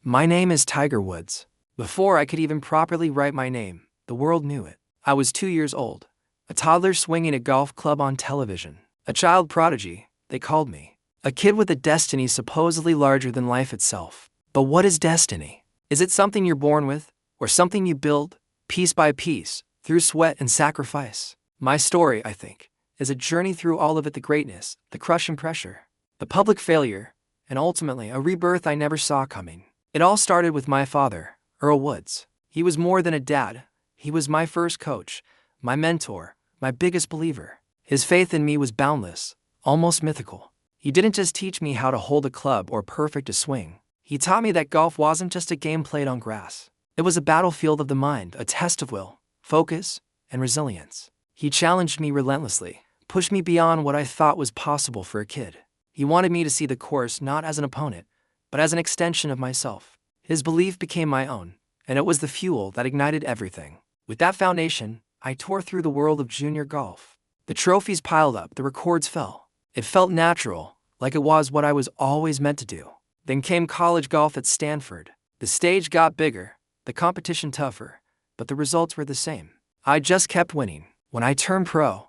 My name is Tiger Woods. Before I could even properly write my name, the world knew it. I was 2 years old, a toddler swinging a golf club on television. A child prodigy, they called me. A kid with a destiny supposedly larger than life itself. But what is destiny? Is it something you're born with, or something you build, piece by piece, through sweat and sacrifice? My story, I think, is a journey through all of it: the greatness, the crush and pressure, the public failure, and ultimately a rebirth I never saw coming. It all started with my father, Earl Woods. He was more than a dad. He was my first coach, my mentor, my biggest believer. His faith in me was boundless, almost mythical. He didn't just teach me how to hold a club or perfect a swing. He taught me that golf wasn't just a game played on grass. It was a battlefield of the mind, a test of will, focus, and resilience. He challenged me relentlessly, pushed me beyond what I thought was possible for a kid. He wanted me to see the course not as an opponent, but as an extension of myself. His belief became my own, and it was the fuel that ignited everything. With that foundation, I tore through the world of junior golf. The trophies piled up, the records fell. It felt natural, like it was what I was always meant to do. Then came college golf at Stanford. The stage got bigger, the competition tougher, but the results were the same. I just kept winning. When I turned pro,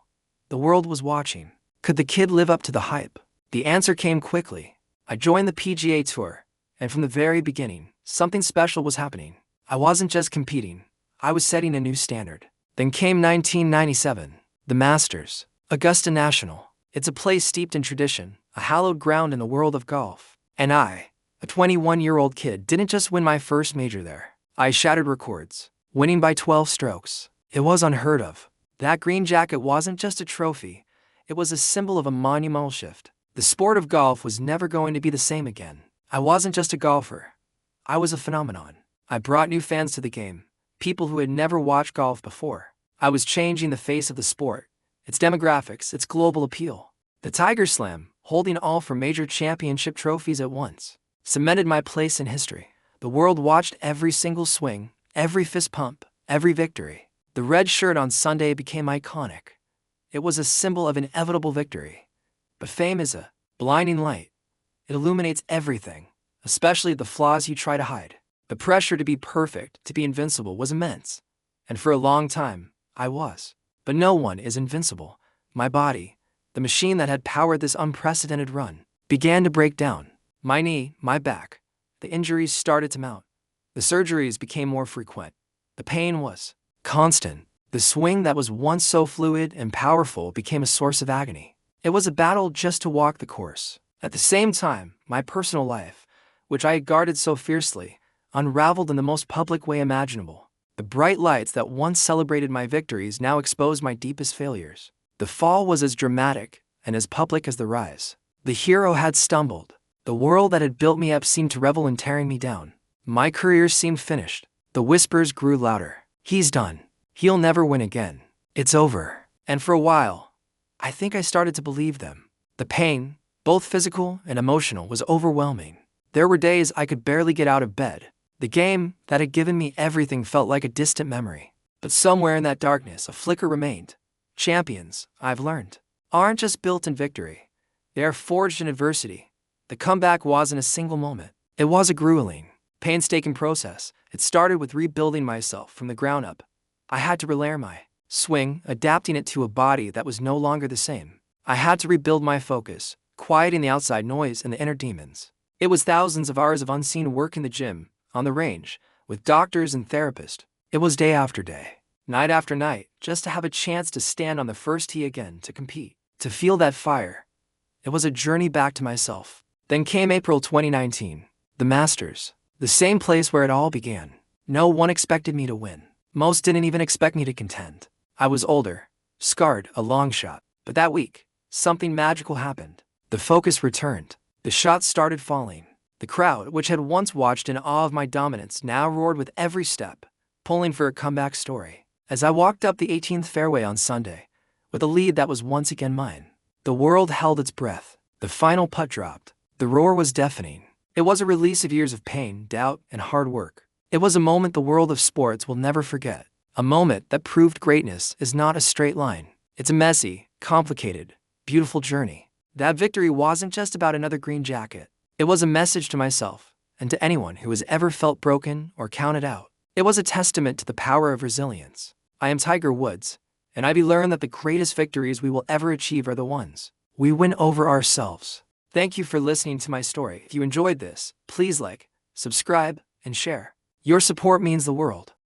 the world was watching. Could the kid live up to the hype? The answer came quickly. I joined the PGA Tour, and from the very beginning, something special was happening. I wasn't just competing, I was setting a new standard. Then came 1997, the Masters, Augusta National. It's a place steeped in tradition, a hallowed ground in the world of golf. And I, a 21-year-old kid, didn't just win my first major there. I shattered records, winning by 12 strokes. It was unheard of. That green jacket wasn't just a trophy, it was a symbol of a monumental shift. The sport of golf was never going to be the same again. I wasn't just a golfer. I was a phenomenon. I brought new fans to the game, people who had never watched golf before. I was changing the face of the sport, its demographics, its global appeal. The Tiger Slam, holding all 4 major championship trophies at once, cemented my place in history. The world watched every single swing, every fist pump, every victory. The red shirt on Sunday became iconic. It was a symbol of inevitable victory. But fame is a blinding light. It illuminates everything, especially the flaws you try to hide. The pressure to be perfect, to be invincible, was immense. And for a long time, I was. But no one is invincible. My body, the machine that had powered this unprecedented run, began to break down. My knee, my back, the injuries started to mount. The surgeries became more frequent. The pain was constant. The swing that was once so fluid and powerful became a source of agony. It was a battle just to walk the course. At the same time, my personal life, which I had guarded so fiercely, unraveled in the most public way imaginable. The bright lights that once celebrated my victories now exposed my deepest failures. The fall was as dramatic and as public as the rise. The hero had stumbled. The world that had built me up seemed to revel in tearing me down. My career seemed finished. The whispers grew louder. He's done. He'll never win again. It's over. And for a while, I think I started to believe them. The pain, both physical and emotional, was overwhelming. There were days I could barely get out of bed. The game that had given me everything felt like a distant memory. But somewhere in that darkness, a flicker remained. Champions, I've learned, aren't just built in victory. They are forged in adversity. The comeback wasn't a single moment. It was a grueling, painstaking process. It started with rebuilding myself from the ground up. I had to relearn my swing, adapting it to a body that was no longer the same. I had to rebuild my focus, quieting the outside noise and the inner demons. It was thousands of hours of unseen work in the gym, on the range, with doctors and therapists. It was day after day, night after night, just to have a chance to stand on the first tee again, to compete, to feel that fire. It was a journey back to myself. Then came April 2019, the Masters, the same place where it all began. No one expected me to win. Most didn't even expect me to contend. I was older, scarred, a long shot. But that week, something magical happened. The focus returned. The shots started falling. The crowd, which had once watched in awe of my dominance, now roared with every step, pulling for a comeback story. As I walked up the 18th fairway on Sunday, with a lead that was once again mine, the world held its breath. The final putt dropped. The roar was deafening. It was a release of years of pain, doubt, and hard work. It was a moment the world of sports will never forget. A moment that proved greatness is not a straight line. It's a messy, complicated, beautiful journey. That victory wasn't just about another green jacket. It was a message to myself, and to anyone who has ever felt broken or counted out. It was a testament to the power of resilience. I am Tiger Woods, and I've learned that the greatest victories we will ever achieve are the ones we win over ourselves. Thank you for listening to my story. If you enjoyed this, please like, subscribe, and share. Your support means the world.